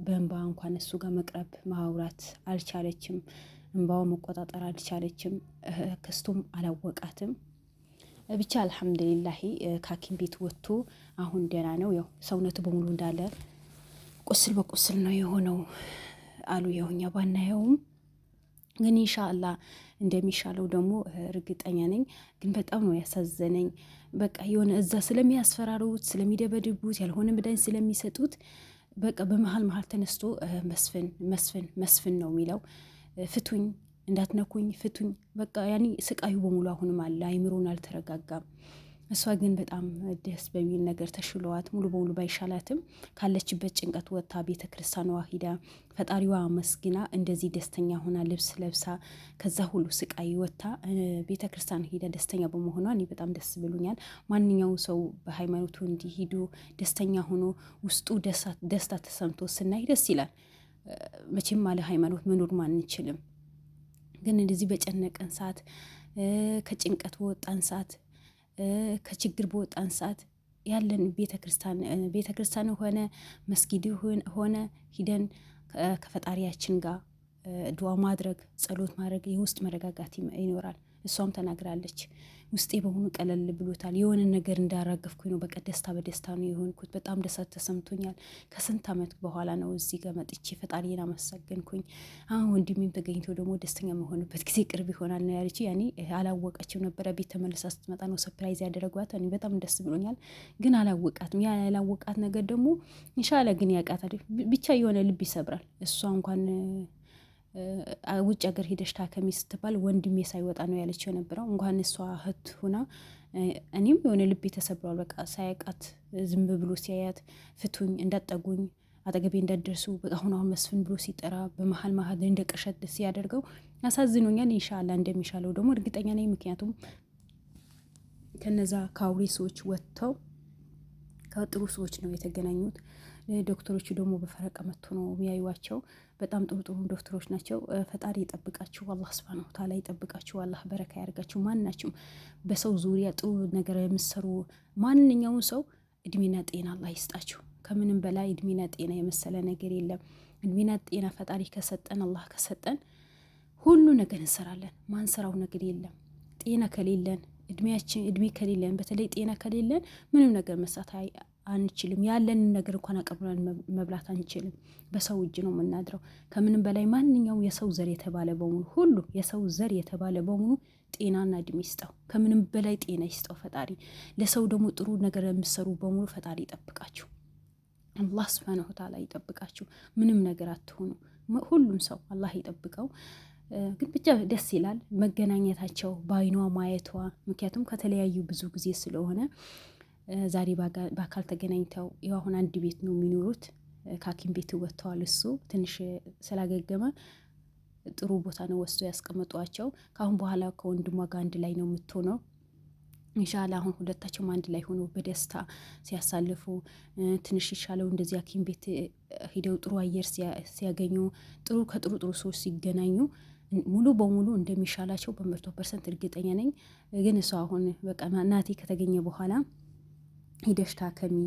በእንባ እንኳን እሱ ጋር መቅረብ ማውራት አልቻለችም። እንባው መቆጣጠር አልቻለችም። ክስቱም አላወቃትም። ብቻ አልሐምዱሊላሂ ከሐኪም ቤት ወጥቶ አሁን ደህና ነው። ያው ሰውነቱ በሙሉ እንዳለ ቁስል በቁስል ነው የሆነው አሉ። ያው እኛ ባናየውም ግን ኢንሻአላህ እንደሚሻለው ደግሞ እርግጠኛ ነኝ። ግን በጣም ነው ያሳዘነኝ። በቃ የሆነ እዛ ስለሚያስፈራሩት ስለሚደበድቡት ያልሆነ መድኃኒት ስለሚሰጡት በቃ በመሀል ተነስቶ መስፍን ነው የሚለው። ፍቱኝ፣ እንዳትነኩኝ፣ ፍቱኝ። በቃ ያኔ ስቃዩ በሙሉ አሁንም አለ። አይምሮን አልተረጋጋም። እሷ ግን በጣም ደስ በሚል ነገር ተሽሏት ሙሉ በሙሉ ባይሻላትም ካለችበት ጭንቀት ወጥታ ቤተ ክርስቲያኗ ሂዳ ፈጣሪዋ አመስግና እንደዚህ ደስተኛ ሆና ልብስ ለብሳ ከዛ ሁሉ ስቃይ ወጥታ ቤተ ክርስቲያን ሂዳ ደስተኛ በመሆኗ እኔ በጣም ደስ ብሎኛል። ማንኛውም ሰው በሃይማኖቱ እንዲሄዱ ደስተኛ ሆኖ ውስጡ ደስታ ተሰምቶ ስናይ ደስ ይላል። መቼም አለ ሃይማኖት መኖር አንችልም። ግን እንደዚህ በጨነቀን ሰዓት፣ ከጭንቀት በወጣን ሰዓት፣ ከችግር በወጣን ሰዓት ያለን ቤተክርስቲያን ሆነ መስጊድ ሆነ ሂደን ከፈጣሪያችን ጋር ዱዓ ማድረግ፣ ጸሎት ማድረግ የውስጥ መረጋጋት ይኖራል። እሷም ተናግራለች። ውስጤ በሆኑ ቀለል ብሎታል። የሆነ ነገር እንዳራገፍኩኝ ነው። በቃ ደስታ በደስታ ነው የሆንኩት። በጣም ደስታ ተሰምቶኛል። ከስንት ዓመት በኋላ ነው እዚህ ጋር መጥቼ ፈጣሪን አመሰገንኩኝ። አሁን ወንድሜም ተገኝቶ ደግሞ ደስተኛ መሆንበት ጊዜ ቅርብ ይሆናል ነው ያለች። ያኔ አላወቀችው ነበረ። ቤት ተመልሳ ስትመጣ ነው ሰርፕራይዝ ያደረጓት። እኔ በጣም ደስ ብሎኛል። ግን አላወቃትም። ያ ያላወቃት ነገር ደግሞ ኢንሻአላህ ግን ያውቃታል። ብቻ የሆነ ልብ ይሰብራል። እሷ እንኳን ውጭ ሀገር ሄደሽ ታከሚ ስትባል ወንድሜ ሳይወጣ ነው ያለችው የነበረው። እንኳን እሷ እህት ሁና እኔም የሆነ ልቤ ተሰብሯል። በቃ ሳያውቃት ዝም ብሎ ሲያያት ፍቱኝ፣ እንዳጠጉኝ፣ አጠገቤ እንዳደርሱ በቃ አሁን መስፍን ብሎ ሲጠራ በመሀል እንደ ቅርሸት ሲያደርገው አሳዝኖኛል። ኢንሻአላህ እንደሚሻለው ደግሞ እርግጠኛ ነኝ። ምክንያቱም ከነዛ ከአውሬ ሰዎች ወጥተው ከጥሩ ሰዎች ነው የተገናኙት። ዶክተሮቹ ደግሞ በፈረቀ መጥቶ ነው የሚያዩዋቸው። በጣም ጥሩ ዶክተሮች ናቸው። ፈጣሪ ይጠብቃችሁ፣ አላህ ሱብሃነሁ ወተዓላ ይጠብቃችሁ፣ አላህ በረካ ያርጋችሁ። ማናችሁም በሰው ዙሪያ ጥሩ ነገር የምትሰሩ ማንኛውም ሰው እድሜና ጤና አላህ ይስጣችሁ። ከምንም በላይ እድሜና ጤና የመሰለ ነገር የለም። እድሜና ጤና ፈጣሪ ከሰጠን፣ አላህ ከሰጠን ሁሉ ነገር እንሰራለን። ማንሰራው ነገር የለም። ጤና ከሌለን እድሜ ከሌለን በተለይ ጤና ከሌለን ምንም ነገር መስራት አንችልም። ያለንን ነገር እንኳን አቀብለን መብላት አንችልም። በሰው እጅ ነው የምናድረው። ከምንም በላይ ማንኛውም የሰው ዘር የተባለ በሙሉ ሁሉ የሰው ዘር የተባለ በሙሉ ጤናና እድሜ ይስጠው። ከምንም በላይ ጤና ይስጠው ፈጣሪ። ለሰው ደግሞ ጥሩ ነገር የምትሰሩ በሙሉ ፈጣሪ ይጠብቃችሁ። አላህ ሱብሃነሁ ወተዓላ ይጠብቃችሁ። ምንም ነገር አትሆኑ። ሁሉም ሰው አላህ ይጠብቀው። ግን ብቻ ደስ ይላል መገናኘታቸው፣ በአይኗ ማየቷ። ምክንያቱም ከተለያዩ ብዙ ጊዜ ስለሆነ ዛሬ በአካል ተገናኝተው ያው አሁን አንድ ቤት ነው የሚኖሩት። ከሐኪም ቤት ወጥተዋል። እሱ ትንሽ ስላገገመ ጥሩ ቦታ ነው ወስዶ ያስቀመጧቸው። ከአሁን በኋላ ከወንድሟ ጋር አንድ ላይ ነው የምትሆነው ኢንሻአላህ። አሁን ሁለታቸውም አንድ ላይ ሆነው በደስታ ሲያሳልፉ ትንሽ ይሻለው። እንደዚህ ሐኪም ቤት ሂደው ጥሩ አየር ሲያገኙ ከጥሩ ሰዎች ሲገናኙ ሙሉ በሙሉ እንደሚሻላቸው በ100% እርግጠኛ ነኝ። ግን እሷ አሁን በቃ እናቴ ከተገኘ በኋላ ሂደሽ ታከሚ፣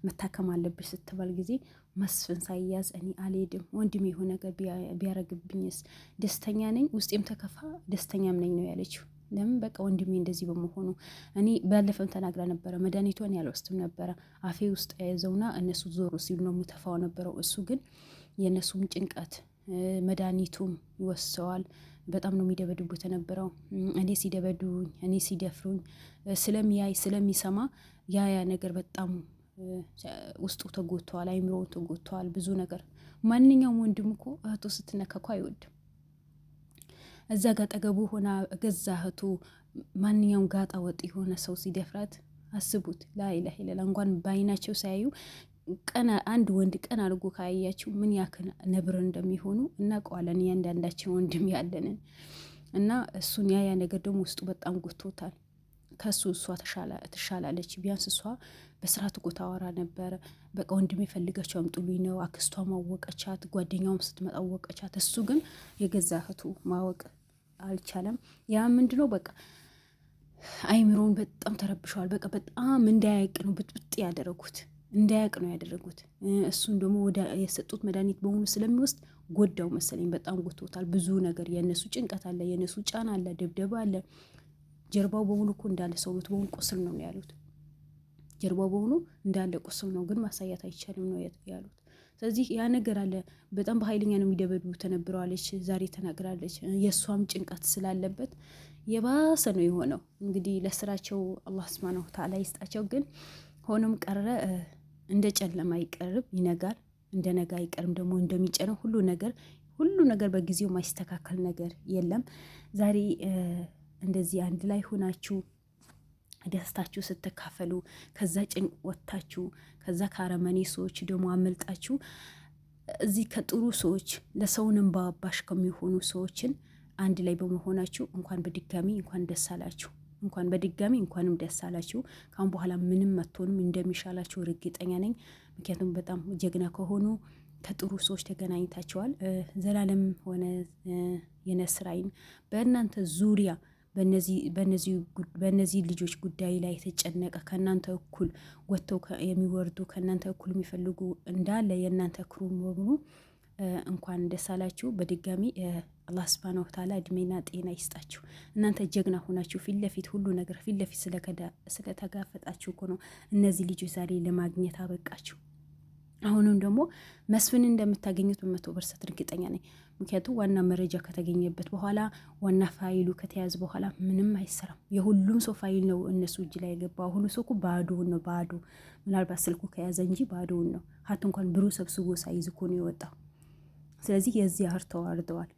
መታከም አለብሽ ስትባል ጊዜ መስፍን ሳይያዝ እኔ አልሄድም። ወንድሜ የሆነ ነገር ቢያረግብኝስ? ደስተኛ ነኝ፣ ውስጤም ተከፋ ደስተኛም ነኝ ነው ያለችው። ለምን በቃ ወንድሜ እንደዚህ በመሆኑ። እኔ ባለፈም ተናግራ ነበረ። መድኃኒቷን ያልወስድም ነበረ አፌ ውስጥ የያዘውና እነሱ ዞሮ ሲሉ ነው የምተፋው ነበረው። እሱ ግን የእነሱም ጭንቀት መድኃኒቱም ይወስደዋል። በጣም ነው የሚደበድቡት የነበረው። እኔ ሲደበድቡኝ፣ እኔ ሲደፍሩኝ ስለሚያይ ስለሚሰማ ያ ነገር በጣም ውስጡ ተጎድተዋል፣ አይምሮው ተጎድተዋል። ብዙ ነገር ማንኛውም ወንድም እኮ እህቱ ስትነካ እኮ አይወድም። እዛ ጋር ጠገቡ ሆና ገዛ እህቱ ማንኛውም ጋጣ ወጥ የሆነ ሰው ሲደፍራት አስቡት። ላኢላሀ ኢለላህ እንኳን በአይናቸው ሳያዩ አንድ ወንድ ቀን አድርጎ ካያያቸው ምን ያክል ነብር እንደሚሆኑ እናውቀዋለን። እያንዳንዳችን ወንድም ያለንን እና እሱን ያ ነገር ደግሞ ውስጡ በጣም ጎቶታል። ከሱ እሷ ትሻላለች። ቢያንስ እሷ በስርዓት እኮ ታወራ ነበረ። በቃ ወንድሜ ፈልጋቸው አምጡልኝ ነው። አክስቷ ማወቀቻት፣ ጓደኛውም ስትመጣ አወቀቻት። እሱ ግን የገዛ እህቱ ማወቅ አልቻለም። ያ ምንድነው በቃ አይምሮውን በጣም ተረብሸዋል። በቃ በጣም እንዳያውቅ ነው ብጥብጥ ያደረጉት። እንዳያቅ ነው ያደረጉት። እሱን ደግሞ ወደ የሰጡት መድኃኒት በሙሉ ስለሚወስድ ጎዳው መሰለኝ፣ በጣም ጎቶታል። ብዙ ነገር የእነሱ ጭንቀት አለ፣ የእነሱ ጫና አለ፣ ድብደባ አለ። ጀርባው በሙሉ እኮ እንዳለ ሰውነት በሙሉ ቁስል ነው ያሉት። ጀርባው በሙሉ እንዳለ ቁስል ነው፣ ግን ማሳያት አይቻልም ነው ያሉት። ስለዚህ ያ ነገር አለ። በጣም በኃይለኛ ነው የሚደበድቡ ተነብረዋለች፣ ዛሬ ተናግራለች። የእሷም ጭንቀት ስላለበት የባሰ ነው የሆነው። እንግዲህ ለስራቸው አላህ ሱብሓነሁ ወተዓላ ይስጣቸው። ግን ሆኖም ቀረ እንደ ጨለማ አይቀርም፣ ይነጋል። እንደ ነጋ አይቀርም ደግሞ እንደሚጨነው ሁሉ ነገር በጊዜው ማይስተካከል ነገር የለም። ዛሬ እንደዚህ አንድ ላይ ሆናችሁ ደስታችሁ ስትካፈሉ፣ ከዛ ጭንቅ ወጥታችሁ፣ ከዛ ከአረመኔ ሰዎች ደግሞ አመልጣችሁ እዚህ ከጥሩ ሰዎች ለሰውን እንባ አባሽ ከሚሆኑ ሰዎችን አንድ ላይ በመሆናችሁ እንኳን በድጋሚ እንኳን ደስ አላችሁ። እንኳን በድጋሚ እንኳንም ደስ አላችሁ። ካሁን በኋላ ምንም መጥቶንም እንደሚሻላችሁ እርግጠኛ ነኝ። ምክንያቱም በጣም ጀግና ከሆኑ ከጥሩ ሰዎች ተገናኝታቸዋል። ዘላለም ሆነ የነስራይን በእናንተ ዙሪያ በእነዚህ ልጆች ጉዳይ ላይ የተጨነቀ ከእናንተ እኩል ወጥተው የሚወርዱ ከእናንተ እኩል የሚፈልጉ እንዳለ የእናንተ ክሩ በሙሉ እንኳን ደስ አላችሁ። በድጋሚ አላህ ሱብሓነሁ ወተዓላ እድሜና ጤና ይስጣችሁ። እናንተ ጀግና ሆናችሁ ፊት ለፊት ሁሉ ነገር ፊት ለፊት ስለተጋፈጣችሁ እኮ ነው እነዚህ ልጆች ዛሬ ለማግኘት አበቃችሁ። አሁንም ደግሞ መስፍን እንደምታገኙት በ100% እርግጠኛ ነኝ። ምክንያቱም ዋና መረጃ ከተገኘበት በኋላ ዋና ፋይሉ ከተያዘ በኋላ ምንም አይሰራም። የሁሉም ሰው ፋይል ነው እነሱ እጅ ላይ የገባው። ሁሉ ሰው እኮ ባዶውን ነው፣ ባዶ ምናልባት ስልኩ ከያዘ እንጂ ባዶውን ነው። ሀት እንኳን ብሩ ሰብስቦ ሳይዝ እኮ ነው የወጣው። ስለዚህ የዚህ ያህል ተዋርደዋል።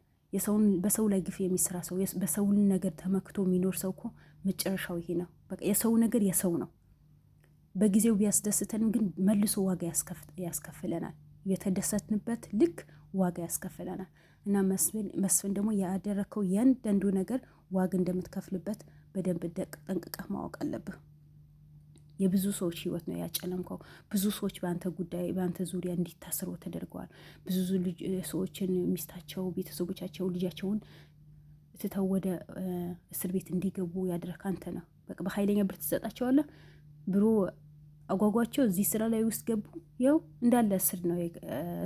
በሰው ላይ ግፍ የሚሰራ ሰው፣ በሰውን ነገር ተመክቶ የሚኖር ሰው እኮ መጨረሻው ይሄ ነው። በቃ የሰው ነገር የሰው ነው። በጊዜው ቢያስደስተን ግን መልሶ ዋጋ ያስከፍለናል። የተደሰትንበት ልክ ዋጋ ያስከፍለናል። እና መስፍን ደግሞ ያደረከው ያንዳንዱ ነገር ዋጋ እንደምትከፍልበት በደንብ ጠንቅቀህ ማወቅ አለብህ። የብዙ ሰዎች ህይወት ነው ያጨለምከው። ብዙ ሰዎች በአንተ ጉዳይ በአንተ ዙሪያ እንዲታሰሩ ተደርገዋል። ብዙ ሰዎችን ሚስታቸው፣ ቤተሰቦቻቸው፣ ልጃቸውን ትተው ወደ እስር ቤት እንዲገቡ ያደረክ አንተ ነው። በቃ በኃይለኛ ብር ትሰጣቸዋለህ። ብሮ አጓጓቸው እዚህ ስራ ላይ ውስጥ ገቡ። ያው እንዳለ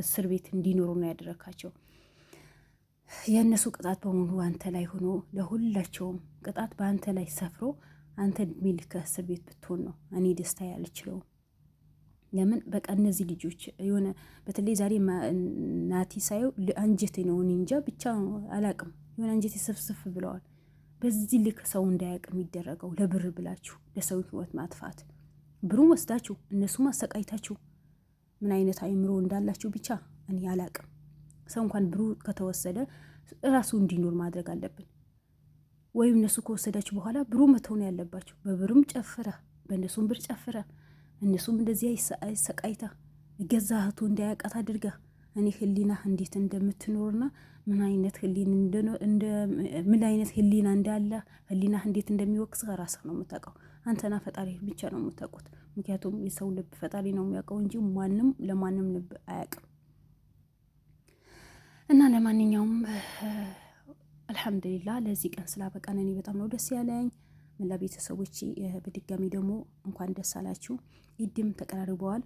እስር ቤት እንዲኖሩ ነው ያደረካቸው። የእነሱ ቅጣት በሙሉ አንተ ላይ ሆኖ ለሁላቸውም ቅጣት በአንተ ላይ ሰፍሮ አንተ እድሜ ልክ እስር ቤት ብትሆን ነው እኔ ደስታ ያልችለውም። ለምን በቃ እነዚህ ልጆች የሆነ በተለይ ዛሬ ናቲ ሳየው አንጀቴ ነው እኔ እንጃ ብቻ አላቅም፣ የሆነ አንጀቴ ስፍስፍ ብለዋል። በዚህ ልክ ሰው እንዳያቅ የሚደረገው ለብር ብላችሁ ለሰው ህይወት ማጥፋት፣ ብሩን ወስዳችሁ እነሱም አሰቃይታችሁ ምን አይነት አይምሮ እንዳላችሁ ብቻ እኔ አላቅም። ሰው እንኳን ብሩ ከተወሰደ እራሱ እንዲኖር ማድረግ አለብን። ወይም እነሱ ከወሰዳችሁ በኋላ ብሩ መተው ነው ያለባችሁ። በብሩም ጨፍረ በእነሱም ብር ጨፍረ እነሱም እንደዚህ አይሰቃይታ ገዛ እህቱ እንዳያቃት አድርጋ እኔ ህሊና እንዴት እንደምትኖርና ምን አይነት ህሊና እንዳለ ህሊና እንዴት እንደሚወቅስ ራስህ ነው የምታውቀው። አንተና ፈጣሪ ብቻ ነው የምታውቁት። ምክንያቱም የሰው ልብ ፈጣሪ ነው የሚያውቀው እንጂ ማንም ለማንም ልብ አያውቅም። እና ለማንኛውም አልሐምዱሊላህ ለዚህ ቀን ስላበቃን እኔ በጣም ነው ደስ ያለኝ። መላ ቤተሰቦቼ በድጋሚ ደግሞ እንኳን ደስ አላችሁ። ኢድም ተቀራርበዋል።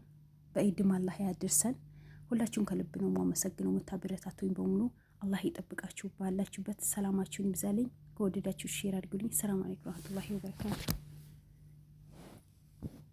በኢድም አላህ ያድርሰን። ሁላችሁም ከልብ ነው የማመሰግነው። የምታበረታቱኝ በሙሉ አላህ ይጠብቃችሁ። ባላችሁበት ሰላማችሁን ይብዛልኝ። ከወደዳችሁ ሼር አድርጉልኝ። ሰላም አለይኩም ወራህመቱላሂ ወበረካቱ።